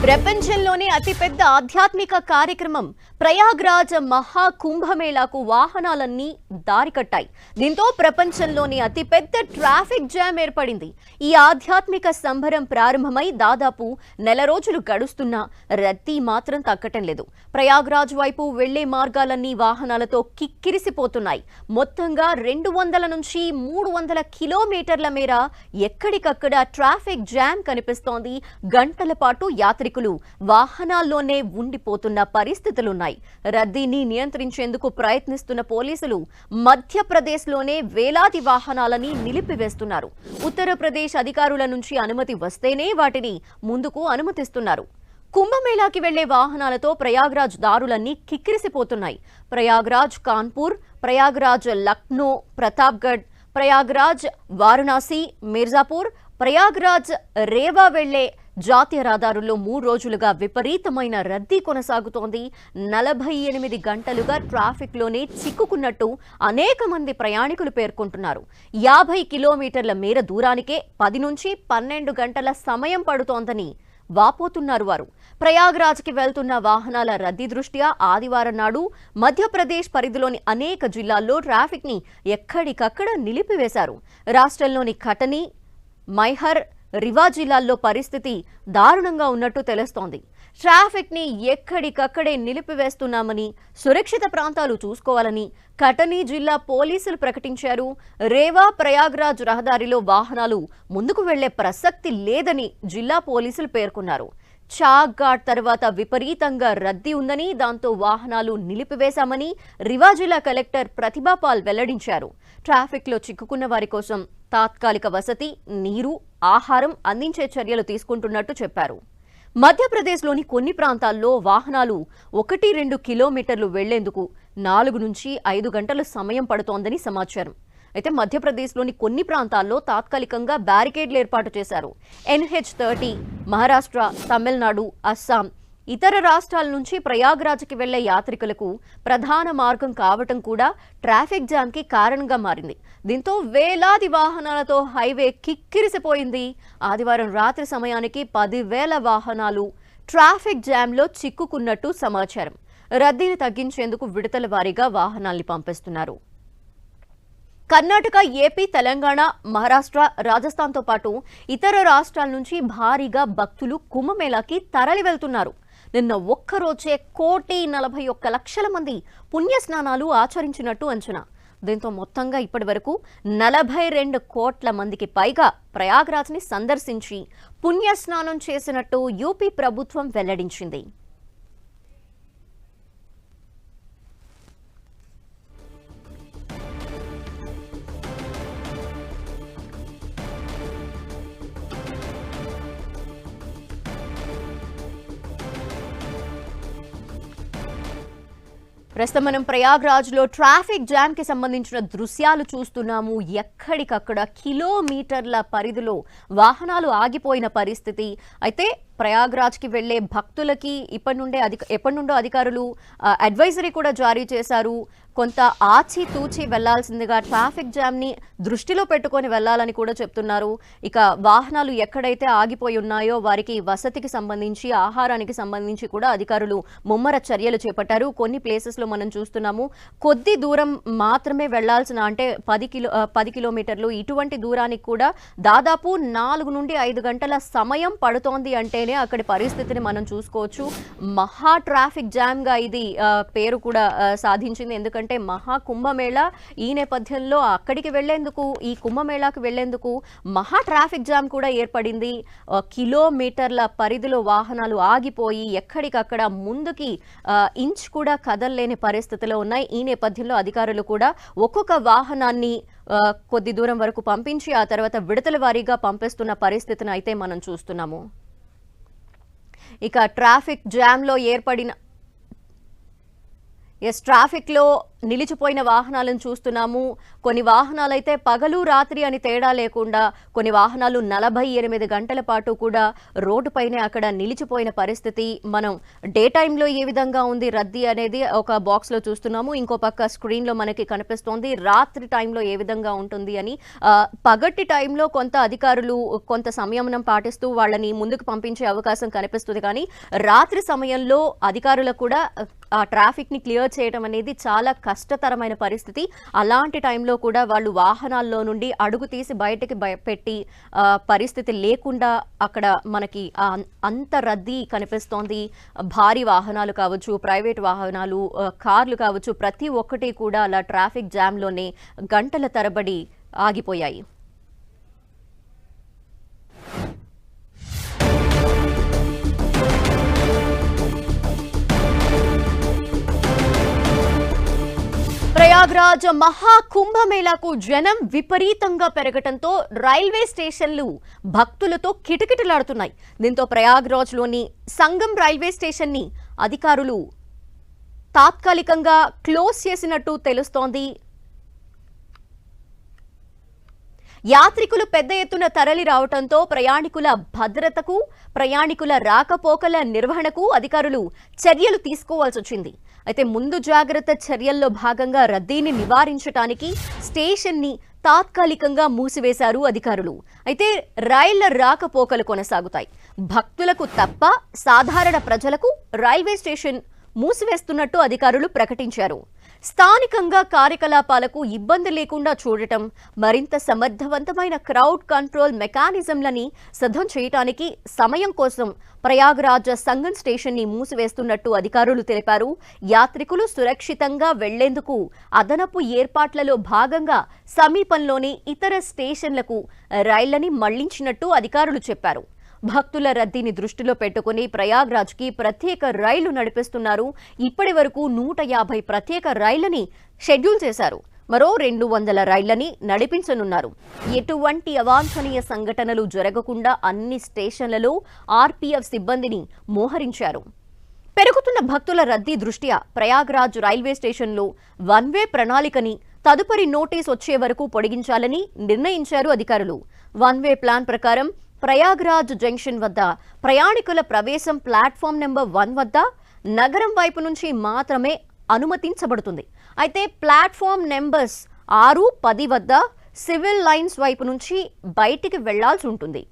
ప్రపంచంలోనే అతిపెద్ద ఆధ్యాత్మిక కార్యక్రమం ప్రయాగ్రాజ్ మహా కుంభమేళాకు వాహనాలన్నీ దారి కట్టాయి. దీంతో ప్రపంచంలోని అతిపెద్ద ట్రాఫిక్ జామ్ ఏర్పడింది. ఈ ఆధ్యాత్మిక సంబరం ప్రారంభమై దాదాపు నెల రోజులు గడుస్తున్నా రద్దీ మాత్రం తగ్గటం లేదు. ప్రయాగ్రాజ్ వైపు వెళ్లే మార్గాలన్నీ వాహనాలతో కిక్కిరిసిపోతున్నాయి. మొత్తంగా 200 నుంచి 300 కిలోమీటర్ల మేర ఎక్కడికక్కడ ట్రాఫిక్ జామ్ కనిపిస్తోంది. గంటల పాటు యాత్రికులు వాహనాల్లోనే ఉండిపోతున్న పరిస్థితులున్నాయి. రద్దీని నియంత్రించేందుకు ప్రయత్నిస్తున్న పోలీసులు మధ్యప్రదేశ్లోనే వేలాది వాహనాలని నిలిపివేస్తున్నారు. ఉత్తరప్రదేశ్ అధికారుల నుంచి అనుమతి వస్తేనే వాటిని ముందుకు అనుమతిస్తున్నారు. కుంభమేళాకి వెళ్లే వాహనాలతో ప్రయాగ్రాజ్ దారులన్నీ కిక్కిరిసిపోతున్నాయి. ప్రయాగ్రాజ్ కాన్పూర్, ప్రయాగ్రాజ్ లక్నో, ప్రతాప్గఢ్, ప్రయాగ్రాజ్ వారణాసి, మిర్జాపూర్, ప్రయాగ్రాజ్ రేవా వెళ్లే జాతీయ రహదారుల్లో 3 రోజులుగా విపరీతమైన రద్దీ కొనసాగుతోంది. 48 గంటలుగా ట్రాఫిక్లోనే చిక్కుకున్నట్టు అనేక మంది ప్రయాణికులు పేర్కొంటున్నారు. 50 కిలోమీటర్ల మేర దూరానికే 10 నుంచి 12 గంటల సమయం పడుతోందని వాపోతున్నారు వారు. ప్రయాగ్రాజ్కి వెళ్తున్న వాహనాల రద్దీ దృష్ట్యా ఆదివారం నాడు మధ్యప్రదేశ్ పరిధిలోని అనేక జిల్లాల్లో ట్రాఫిక్ ని ఎక్కడికక్కడ నిలిపివేశారు. రాష్ట్రంలోని కటనీ, మైహర్, రివా జిల్లాల్లో పరిస్థితి దారుణంగా ఉన్నట్టు తెలుస్తోంది. ట్రాఫిక్ ని ఎక్కడికక్కడే నిలిపివేస్తున్నామని, సురక్షిత ప్రాంతాలు చూసుకోవాలని కటనీ జిల్లా పోలీసులు ప్రకటించారు. రేవా ప్రయాగ్రాజ్ రహదారిలో వాహనాలు ముందుకు వెళ్లే ప్రసక్తి లేదని జిల్లా పోలీసులు పేర్కొన్నారు. చాక్ ఘాట్ తర్వాత విపరీతంగా రద్దీ ఉందని, దాంతో వాహనాలు నిలిపివేశామని రివా జిల్లా కలెక్టర్ ప్రతిభాపాల్ వెల్లడించారు. ట్రాఫిక్ లో చిక్కుకున్న వారి కోసం తాత్కాలిక వసతి, నీరు, ఆహారం అందించే చర్యలు తీసుకుంటున్నట్టు చెప్పారు. మధ్యప్రదేశ్లోని కొన్ని ప్రాంతాల్లో వాహనాలు 1-2 కిలోమీటర్లు వెళ్లేందుకు 4 నుంచి 5 గంటల సమయం పడుతోందని సమాచారం. అయితే మధ్యప్రదేశ్లోని కొన్ని ప్రాంతాల్లో తాత్కాలికంగా బ్యారికేడ్లు ఏర్పాటు చేశారు. NH-30 మహారాష్ట్ర, తమిళనాడు, అస్సాం, ఇతర రాష్ట్రాల నుంచి ప్రయాగ్రాజ్కి వెళ్లే యాత్రికులకు ప్రధాన మార్గం కావటం కూడా ట్రాఫిక్ జామ్కి కారణంగా మారింది. దీంతో వేలాది వాహనాలతో హైవే కిక్కిరిసిపోయింది. ఆదివారం రాత్రి సమయానికి 10,000 వాహనాలు ట్రాఫిక్ జామ్లో చిక్కుకున్నట్టు సమాచారం. రద్దీని తగ్గించేందుకు విడతల వారీగా వాహనాల్ని పంపిస్తున్నారు. కర్ణాటక, ఏపీ, తెలంగాణ, మహారాష్ట్ర, రాజస్థాన్తో పాటు ఇతర రాష్ట్రాల నుంచి భారీగా భక్తులు కుంభమేళాకి తరలి వెళ్తున్నారు. నిన్న ఒక్కరోజే 1,41,00,000 మంది పుణ్యస్నానాలు ఆచరించినట్టు అంచనా. దీంతో మొత్తంగా ఇప్పటి వరకు 42 కోట్ల మందికి పైగా ప్రయాగ్రాజ్ని సందర్శించి పుణ్యస్నానం చేసినట్టు యూపీ ప్రభుత్వం వెల్లడించింది. ప్రస్తుతం మనం ప్రయాగ్రాజ్లో ట్రాఫిక్ జామ్ కి సంబంధించిన దృశ్యాలు చూస్తున్నాము. ఎక్కడికక్కడ కిలోమీటర్ల పరిధిలో వాహనాలు ఆగిపోయిన పరిస్థితి. అయితే ప్రయాగ్రాజ్కి వెళ్లే భక్తులకి ఎప్పటి నుండో అధికారులు అడ్వైజరీ కూడా జారీ చేశారు. కొంత ఆచితూచి వెళ్లాల్సిందిగా, ట్రాఫిక్ జామ్ ని దృష్టిలో పెట్టుకొని వెళ్లాలని కూడా చెప్తున్నారు. ఇక వాహనాలు ఎక్కడైతే ఆగిపోయి ఉన్నాయో వారికి వసతికి సంబంధించి, ఆహారానికి సంబంధించి కూడా అధికారులు ముమ్మర చర్యలు చేపట్టారు. కొన్ని ప్లేసెస్ లో మనం చూస్తున్నాము కొద్ది దూరం మాత్రమే వెళ్లాల్సిన, అంటే 10 కిలోమీటర్లు ఇటువంటి దూరానికి కూడా దాదాపు 4 నుండి 5 గంటల సమయం పడుతోంది అంటేనే అక్కడి పరిస్థితిని మనం చూసుకోవచ్చు. మహా ట్రాఫిక్ జామ్ గా ఇది పేరు కూడా సాధించింది. ఎందుకంటే మహా కుంభమేళా ఈ నేపథ్యంలో అక్కడికి వెళ్లేందుకు, ఈ కుంభమేళాకు వెళ్లేందుకు మహా ట్రాఫిక్ జామ్ కూడా ఏర్పడింది. కిలోమీటర్ల పరిధిలో వాహనాలు ఆగిపోయి ఎక్కడికక్కడ ముందుకి ఇంచ్ కూడా కదలలేని పరిస్థితిలో ఉన్నాయి. ఈ నేపథ్యంలో అధికారులు కూడా ఒక్కొక్క వాహనాన్ని కొద్ది దూరం వరకు పంపించి ఆ తర్వాత విడతల వారీగా పంపిస్తున్న పరిస్థితిని అయితే మనం చూస్తున్నాము. ఇక ట్రాఫిక్ జామ్ లో ఏర్పడిన ట్రాఫిక్ లో నిలిచిపోయిన వాహనాలను చూస్తున్నాము. కొన్ని వాహనాలైతే పగలు రాత్రి అని తేడా లేకుండా కొన్ని వాహనాలు 48 గంటల పాటు కూడా రోడ్డుపైనే అక్కడ నిలిచిపోయిన పరిస్థితి. మనం డే టైంలో ఏ విధంగా ఉంది రద్దీ అనేది ఒక బాక్స్లో చూస్తున్నాము. ఇంకో పక్క స్క్రీన్లో మనకి కనిపిస్తోంది రాత్రి టైంలో ఏ విధంగా ఉంటుంది అని. పగటి టైంలో కొంత అధికారులు కొంత సంయమనం పాటిస్తూ వాళ్ళని ముందుకు పంపించే అవకాశం కనిపిస్తుంది. కానీ రాత్రి సమయంలో అధికారులకు కూడా ఆ ట్రాఫిక్ ని క్లియర్ చేయడం అనేది చాలా కష్టతరమైన పరిస్థితి. అలాంటి టైంలో కూడా వాళ్ళు వాహనాల్లో నుండి అడుగు తీసి బయటకి పెట్టి పరిస్థితి లేకుండా అక్కడ మనకి అంత రద్దీ కనిపిస్తోంది. భారీ వాహనాలు కావచ్చు, ప్రైవేట్ వాహనాలు, కార్లు కావచ్చు, ప్రతి ఒక్కటి కూడా అలా ట్రాఫిక్ జామ్లోనే గంటల తరబడి ఆగిపోయాయి. ప్రయాగ్రాజ్ మహాకుంభమేళాకు జనం విపరీతంగా పెరగటంతో రైల్వే స్టేషన్లు భక్తులతో కిటకిటలాడుతున్నాయి. దీంతో ప్రయాగ్రాజ్లోని సంగం రైల్వే స్టేషన్ని అధికారులు తాత్కాలికంగా క్లోజ్ చేసినట్టు తెలుస్తోంది. యాత్రికులు పెద్ద ఎత్తున తరలి రావడంతో ప్రయాణికుల భద్రతకు, ప్రయాణికుల రాకపోకల నిర్వహణకు అధికారులు చర్యలు తీసుకోవాల్సి వచ్చింది. అయితే ముందు జాగ్రత్త చర్యల్లో భాగంగా రద్దీని నివారించడానికి స్టేషన్ని తాత్కాలికంగా మూసివేశారు అధికారులు. అయితే రైళ్ల రాకపోకలు కొనసాగుతాయి. భక్తులకు తప్ప సాధారణ ప్రజలకు రైల్వే స్టేషన్ మూసివేస్తున్నట్టు అధికారులు ప్రకటించారు. స్థానికంగా కార్యకలాపాలకు ఇబ్బంది లేకుండా చూడటం, మరింత సమర్థవంతమైన క్రౌడ్ కంట్రోల్ మెకానిజంలని సిద్ధం చేయడానికి సమయం కోసం ప్రయాగ్రాజ్ సంగం స్టేషన్ని మూసివేస్తున్నట్టు అధికారులు తెలిపారు. యాత్రికులు సురక్షితంగా వెళ్లేందుకు అదనపు ఏర్పాట్లలో భాగంగా సమీపంలోని ఇతర స్టేషన్లకు రైళ్లని మళ్లించినట్టు అధికారులు చెప్పారు. భక్తుల రద్దీని దృష్టిలో పెట్టుకుని ప్రయాగ్రాజ్కి ప్రత్యేక రైళ్లు నడిపిస్తున్నారు. ఇప్పటి వరకు 150 ప్రత్యేక రైళ్లని షెడ్యూల్ చేశారు. మరో 200 రైళ్లని నడిపించనున్నారు. ఎటువంటి అవాంఛనీయ సంఘటనలు జరగకుండా అన్ని స్టేషన్లలో ఆర్పీఎఫ్ సిబ్బందిని మోహరించారు. పెరుగుతున్న భక్తుల రద్దీ దృష్ట్యా ప్రయాగ్రాజ్ రైల్వే స్టేషన్లో వన్ వే ప్రణాళికని తదుపరి నోటీస్ వచ్చే వరకు పొడిగించాలని నిర్ణయించారు అధికారులు. వన్ వే ప్లాన్ ప్రకారం ప్రయాగ్రాజ్ జంక్షన్ వద్ద ప్రయాణికుల ప్రవేశం ప్లాట్ఫామ్ నెంబర్ 1 వద్ద నగరం వైపు నుంచి మాత్రమే అనుమతించబడుతుంది. అయితే ప్లాట్ఫామ్ నెంబర్స్ 6, 10 వద్ద సివిల్ లైన్స్ వైపు నుంచి బయటికి వెళ్లాల్సి ఉంటుంది.